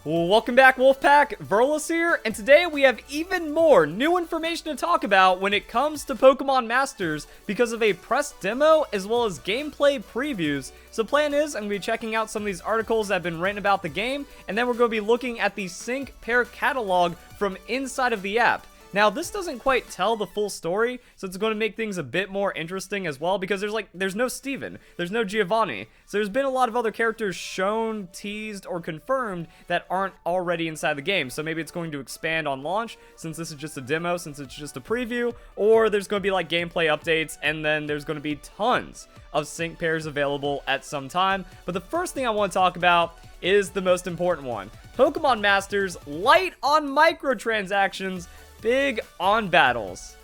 Welcome back, Wolfpack. Verlis here, and today we have even more new information to talk about when it comes to Pokemon Masters because of a press demo as well as gameplay previews. So plan is, I'm going to be checking out some of these articles that have been written about the game, and then we're going to be looking at the sync pair catalog from inside of the app. Now, this doesn't quite tell the full story, so it's going to make things a bit more interesting as well, because there's no Steven, there's no Giovanni, so there's been a lot of other characters shown, teased, or confirmed that aren't already inside the game, so maybe it's going to expand on launch, since this is just a demo, since it's just a preview, or there's going to be like gameplay updates, and then there's going to be tons of sync pairs available at some time. But the first thing I want to talk about is the most important one. Pokemon Masters Lite on microtransactions, big on battles.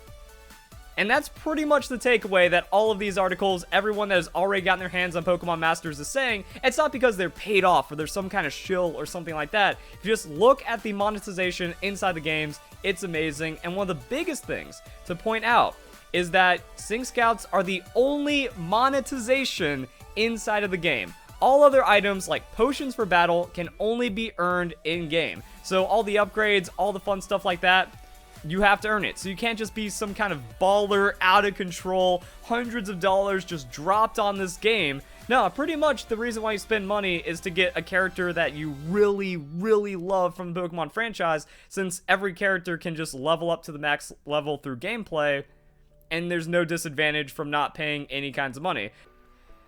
And that's pretty much the takeaway that all of these articles, everyone that has already gotten their hands on Pokemon Masters is saying. It's not because they're paid off or there's some kind of shill or something like that. If you just look at the monetization inside the games, it's amazing. And one of the biggest things to point out is that Sync Scouts are the only monetization inside of the game. All other items like potions for battle can only be earned in-game. So all the upgrades, all the fun stuff like that, you have to earn it. So you can't just be some kind of baller, out of control, hundreds of dollars just dropped on this game. No, pretty much the reason why you spend money is to get a character that you really, really love from the Pokemon franchise, since every character can just level up to the max level through gameplay, and there's no disadvantage from not paying any kinds of money.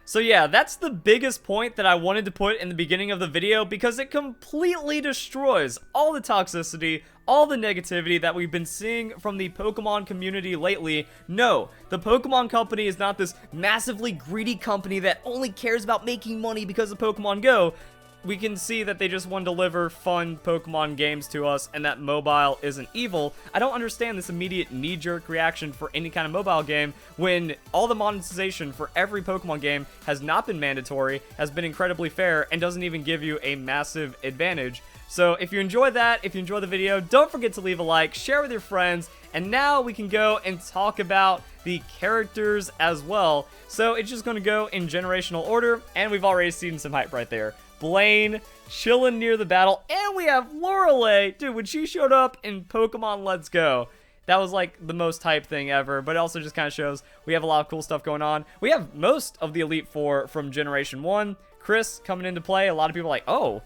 So yeah, that's the biggest point that I wanted to put in the beginning of the video, because it completely destroys all the toxicity, all the negativity that we've been seeing from the Pokemon community lately. No, the Pokemon company is not this massively greedy company that only cares about making money because of Pokemon Go. We can see that they just want to deliver fun Pokemon games to us, and that mobile isn't evil. I don't understand this immediate knee-jerk reaction for any kind of mobile game when all the monetization for every Pokemon game has not been mandatory, has been incredibly fair, and doesn't even give you a massive advantage. So if you enjoyed that, if you enjoyed the video, don't forget to leave a like, share with your friends, and now we can go and talk about the characters as well. So it's just going to go in generational order, and we've already seen some hype right there. Blaine chilling near the battle, and we have Lorelei. Dude, when she showed up in Pokemon Let's Go, that was like the most hype thing ever, but it also just kind of shows we have a lot of cool stuff going on. We have most of the Elite Four from Generation 1. Chris coming into play. A lot of people are like, oh,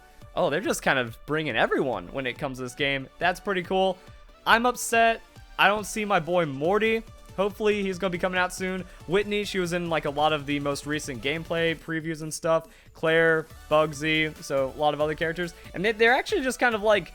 they're just kind of bringing everyone when it comes to this game. That's pretty cool. I'm upset. I don't see my boy Morty. Hopefully he's going to be coming out soon. Whitney, she was in like a lot of the most recent gameplay previews and stuff. Claire, Bugsy, so a lot of other characters. And they're actually just kind of like,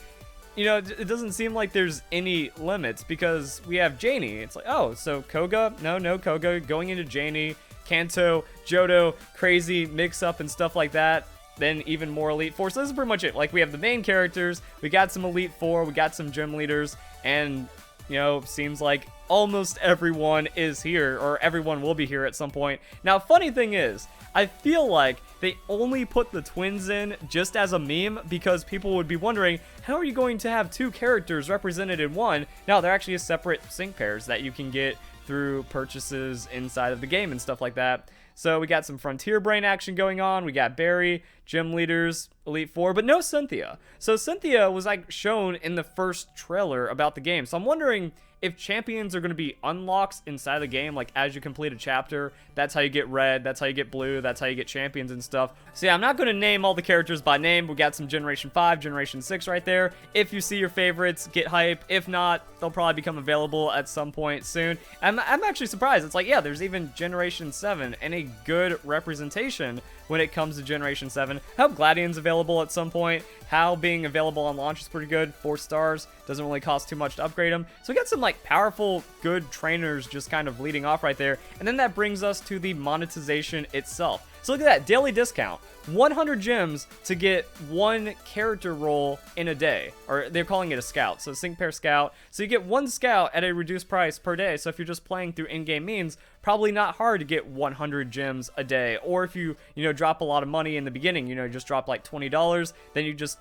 you know, it doesn't seem like there's any limits, because we have Janie. It's like, oh, so Koga? No Koga. Going into Janie, Kanto, Johto, crazy mix-up and stuff like that. Then even more Elite Four. So this is pretty much it. Like, we have the main characters, we got some Elite Four, we got some gym leaders, and, you know, seems like almost everyone is here, or everyone will be here at some point. Now, funny thing is, I feel like they only put the twins in just as a meme, because people would be wondering, how are you going to have two characters represented in one? Now, they're actually separate sync pairs that you can get through purchases inside of the game and stuff like that. So we got some Frontier Brain action going on. We got Barry, gym leaders, Elite Four, but no Cynthia. So Cynthia was like shown in the first trailer about the game. So I'm wondering if champions are going to be unlocks inside the game, like as you complete a chapter, that's how you get red, that's how you get blue, that's how you get champions and stuff. So yeah, I'm not going to name all the characters by name. We got some Generation 5, Generation 6 right there. If you see your favorites, get hype. If not, they'll probably become available at some point soon. I'm actually surprised. It's like, yeah, there's even Generation 7 and a good representation when it comes to Generation 7. I hope Gladian's available at some point. How being available on launch is pretty good. 4 stars. Doesn't really cost too much to upgrade them. So we got some like powerful, good trainers just kind of leading off right there. And then that brings us to the monetization itself. So look at that, daily discount. 100 gems to get one character role in a day. Or they're calling it a scout, so sync pair scout. So you get one scout at a reduced price per day. So if you're just playing through in-game means, probably not hard to get 100 gems a day. Or if you drop a lot of money in the beginning, just drop like $20, then you just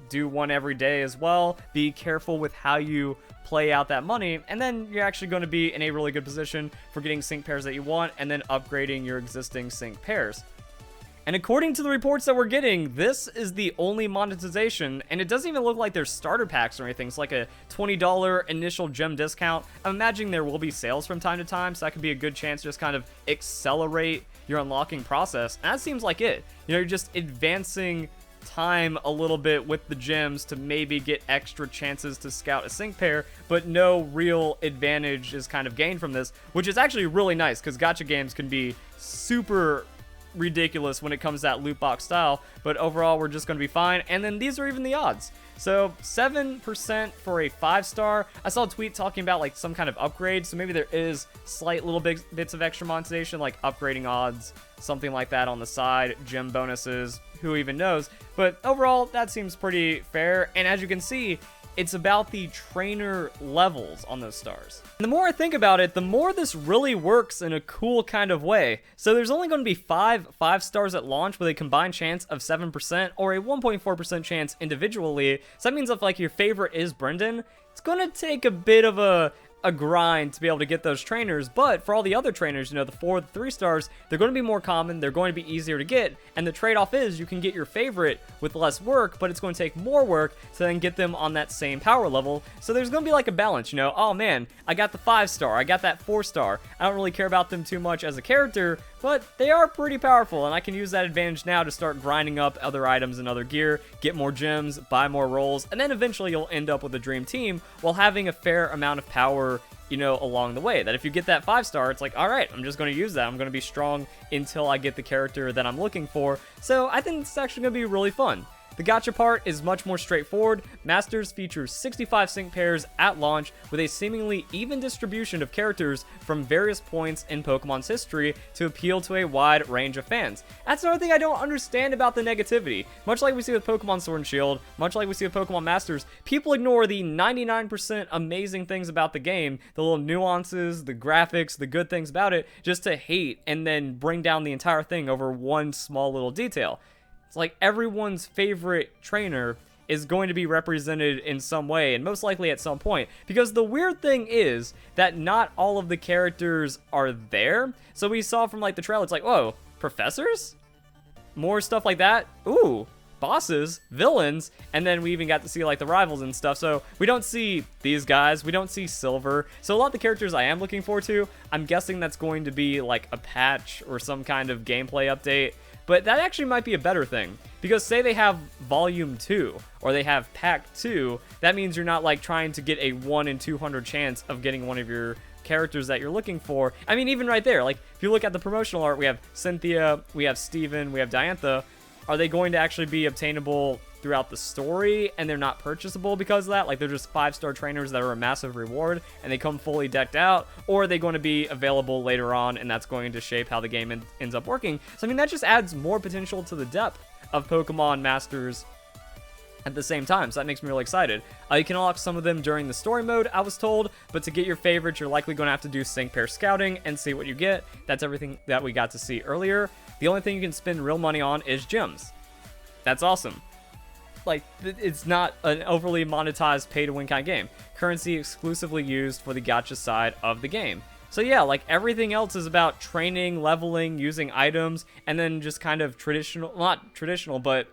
do one every day as well. Be careful with how you play out that money, and then you're actually going to be in a really good position for getting sync pairs that you want, and then upgrading your existing sync pairs. And according to the reports that we're getting, this is the only monetization, and it doesn't even look like there's starter packs or anything. It's like a $20 initial gem discount. I'm imagining there will be sales from time to time, so that could be a good chance to just kind of accelerate your unlocking process. And that seems like it. You know, you're just advancing time a little bit with the gems to maybe get extra chances to scout a sync pair, but no real advantage is kind of gained from this, which is actually really nice because gacha games can be super ridiculous when it comes to that loot box style, but overall we're just going to be fine. And then these are even the odds. So 7% for a 5-star. I saw a tweet talking about like some kind of upgrade, so maybe there is slight little bits of extra monetization, like upgrading odds, something like that on the side, gem bonuses, who even knows. But overall that seems pretty fair, and as you can see, it's about the trainer levels on those stars. And the more I think about it, the more this really works in a cool kind of way. So there's only going to be 5 5-stars at launch with a combined chance of 7% or a 1.4% chance individually. So that means if like your favorite is Brendan, it's going to take a bit of a grind to be able to get those trainers, but for all the other trainers, you know, the 4, the 3 stars, they're going to be more common, they're going to be easier to get, and the trade-off is you can get your favorite with less work, but it's going to take more work to then get them on that same power level. So there's going to be like a balance, you know, oh man, I got the 5-star, I got that 4-star, I don't really care about them too much as a character, but they are pretty powerful, and I can use that advantage now to start grinding up other items and other gear, get more gems, buy more rolls, and then eventually you'll end up with a dream team while having a fair amount of power, you know, along the way. That if you get that 5-star, it's like, all right, I'm just going to use that. I'm going to be strong until I get the character that I'm looking for. So I think it's actually going to be really fun. The gacha part is much more straightforward. Masters features 65 sync pairs at launch with a seemingly even distribution of characters from various points in Pokemon's history to appeal to a wide range of fans. That's another thing I don't understand about the negativity. Much like we see with Pokemon Sword and Shield, much like we see with Pokemon Masters, people ignore the 99% amazing things about the game, the little nuances, the graphics, the good things about it, just to hate and then bring down the entire thing over one small little detail. It's like everyone's favorite trainer is going to be represented in some way, and most likely at some point, because the weird thing is that not all of the characters are there. So we saw from like the trailer, it's like, whoa, professors? More stuff like that? Ooh, bosses, villains, and then we even got to see like the rivals and stuff. So we don't see these guys, we don't see Silver. So a lot of the characters I am looking forward to, I'm guessing that's going to be like a patch or some kind of gameplay update. But that actually might be a better thing, because say they have Volume 2, or they have Pack 2, that means you're not like trying to get a 1 in 200 chance of getting one of your characters that you're looking for. I mean, even right there, like if you look at the promotional art, we have Cynthia, we have Steven, we have Diantha. Are they going to actually be obtainable throughout the story and they're not purchasable because of that? Like they're just 5-star trainers that are a massive reward and they come fully decked out, or are they going to be available later on and that's going to shape how the game ends up working? So I mean, that just adds more potential to the depth of Pokemon Masters at the same time, so that makes me really excited. You can unlock some of them during the story mode, I was told, but to get your favorites, you're likely going to have to do sync pair scouting and see what you get. That's everything that we got to see earlier. The only thing you can spend real money on is gems. That's awesome. Like, it's not an overly monetized pay-to-win kind of game. Currency exclusively used for the gacha side of the game. So yeah, like everything else is about training, leveling, using items, and then just kind of traditional, not traditional, but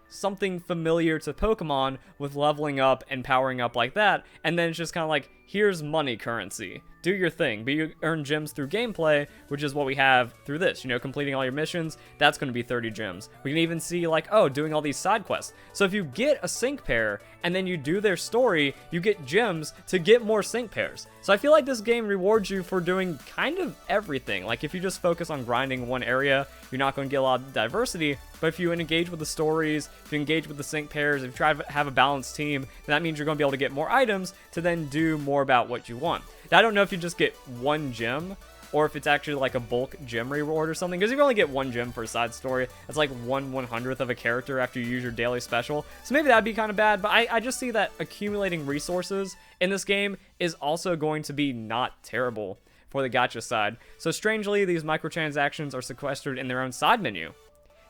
something familiar to Pokemon with leveling up and powering up like that. And then it's just kind of like, here's money currency. Do your thing, but you earn gems through gameplay, which is what we have through this. You know, completing all your missions, that's going to be 30 gems. We can even see like, oh, doing all these side quests. So if you get a sync pair and then you do their story, you get gems to get more sync pairs. So I feel like this game rewards you for doing kind of everything. Like if you just focus on grinding one area, you're not going to get a lot of diversity. But if you engage with the stories, if you engage with the sync pairs, if you try to have a balanced team, then that means you're going to be able to get more items to then do more about what you want. Now, I don't know if you just get one gem or if it's actually like a bulk gem reward or something, because if you only get one gem for a side story, that's like 1/100th of a character after you use your daily special. So maybe that'd be kind of bad, but I just see that accumulating resources in this game is also going to be not terrible for the gacha side. So strangely, these microtransactions are sequestered in their own side menu.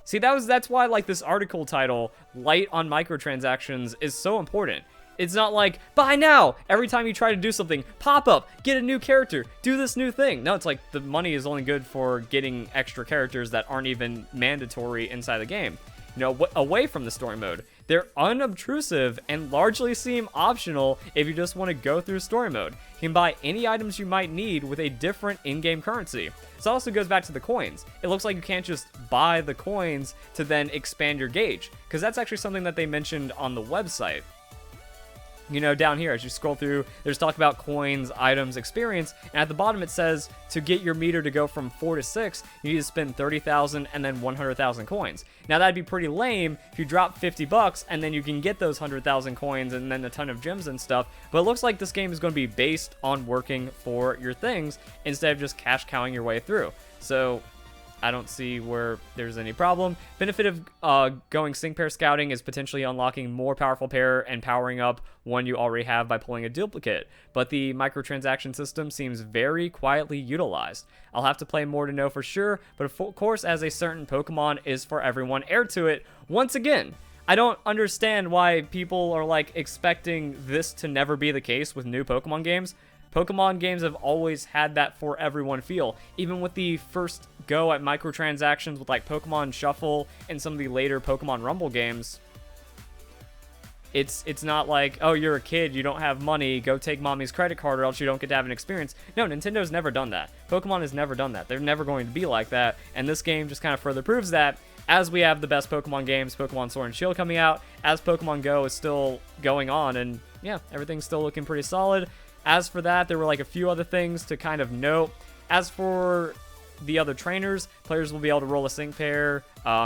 See, that's why like this article title, Lite on microtransactions, is so important. It's not like, buy now! Every time you try to do something, pop up, get a new character, do this new thing. No, it's like the money is only good for getting extra characters that aren't even mandatory inside the game. You know, away from the story mode. They're unobtrusive and largely seem optional if you just want to go through story mode. You can buy any items you might need with a different in-game currency. This also goes back to the coins. It looks like you can't just buy the coins to then expand your gauge, because that's actually something that they mentioned on the website. You know, down here, as you scroll through, there's talk about coins, items, experience, and at the bottom it says to get your meter to go from 4 to 6, you need to spend 30,000 and then 100,000 coins. Now that'd be pretty lame if you drop 50 bucks and then you can get those 100,000 coins and then a ton of gems and stuff, but it looks like this game is going to be based on working for your things instead of just cash cowing your way through. So I don't see where there's any problem. Benefit of going sync pair scouting is potentially unlocking more powerful pair and powering up one you already have by pulling a duplicate, but the microtransaction system seems very quietly utilized. I'll have to play more to know for sure, but of course, as a certain Pokemon is for everyone heir to it, once again, I don't understand why people are like expecting this to never be the case with new Pokemon games. Pokemon games have always had that for everyone feel. Even with the first go at microtransactions with like Pokemon Shuffle and some of the later Pokemon Rumble games, it's not like, oh, you're a kid, you don't have money, go take mommy's credit card or else you don't get to have an experience. No, Nintendo's never done that. Pokemon has never done that. They're never going to be like that, and this game just kind of further proves that, as we have the best Pokemon games, Pokemon Sword and Shield coming out, as Pokemon Go is still going on, and yeah, everything's still looking pretty solid. As for that, there were like a few other things to kind of note. As for the other trainers, players will be able to roll a sync pair.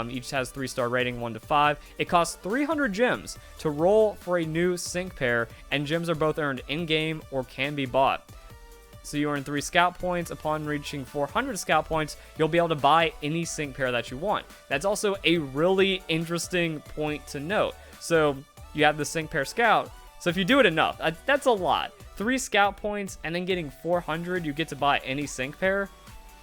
Each has 3-star rating, 1 to 5. It costs 300 gems to roll for a new sync pair, and gems are both earned in-game or can be bought. So you earn 3 scout points. Upon reaching 400 scout points, you'll be able to buy any sync pair that you want. That's also a really interesting point to note. So you have the sync pair scout. So if you do it enough, that's a lot. 3 scout points and then getting 400, you get to buy any sync pair.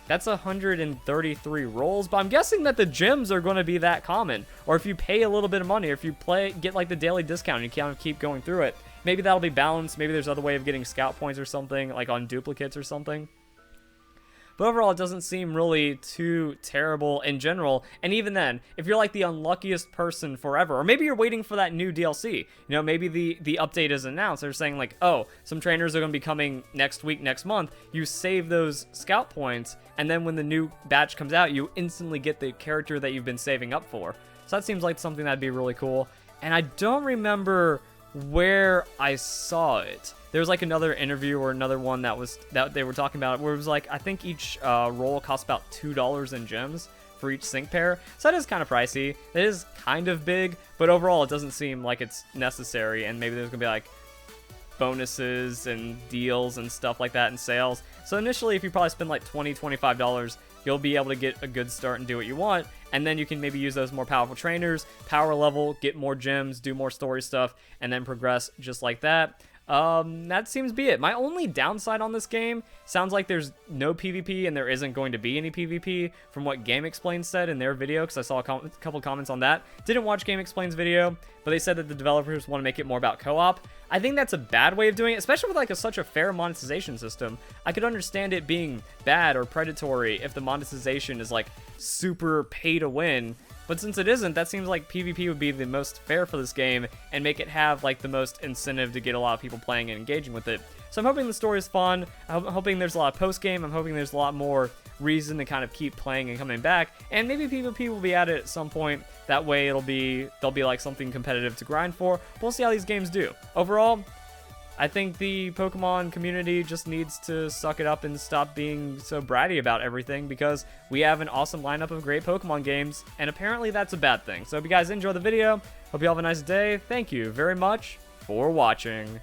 That's 133 rolls, but I'm guessing that the gems are going to be that common. Or if you pay a little bit of money, or if you get like the daily discount and you kind of keep going through it, maybe that'll be balanced. Maybe there's other way of getting scout points or something, like on duplicates or something. But overall, it doesn't seem really too terrible in general. And even then, if you're like the unluckiest person forever, or maybe you're waiting for that new DLC, you know, maybe the update is announced. They're saying like, oh, some trainers are going to be coming next week, next month. You save those scout points, and then when the new batch comes out, you instantly get the character that you've been saving up for. So that seems like something that'd be really cool. And I don't remember where I saw it. There was like another interview or another one that they were talking about where it was like, I think each roll costs about $2 in gems for each sync pair. So that is kind of pricey. It is kind of big, but overall it doesn't seem like it's necessary, and maybe there's gonna be like bonuses and deals and stuff like that and sales. So initially, if you probably spend like $20, $25, you'll be able to get a good start and do what you want, and then you can maybe use those more powerful trainers, power level, get more gems, do more story stuff, and then progress just like that. That seems to be it. My only downside on this game sounds like there's no PvP and there isn't going to be any PvP from what GameXplain said in their video, because I saw a couple comments on that. Didn't watch GameXplain's video, but they said that the developers want to make it more about co-op. I think that's a bad way of doing it, especially with like such a fair monetization system. I could understand it being bad or predatory if the monetization is like super pay to win. But since it isn't, that seems like PvP would be the most fair for this game and make it have like the most incentive to get a lot of people playing and engaging with it. So I'm hoping the story is fun. I'm hoping there's a lot of post-game. I'm hoping there's a lot more reason to kind of keep playing and coming back. And maybe PvP will be added at some point. That way there'll be like something competitive to grind for. We'll see how these games do. Overall, I think the Pokemon community just needs to suck it up and stop being so bratty about everything, because we have an awesome lineup of great Pokemon games, and apparently that's a bad thing. So if you guys enjoy the video, hope you all have a nice day. Thank you very much for watching.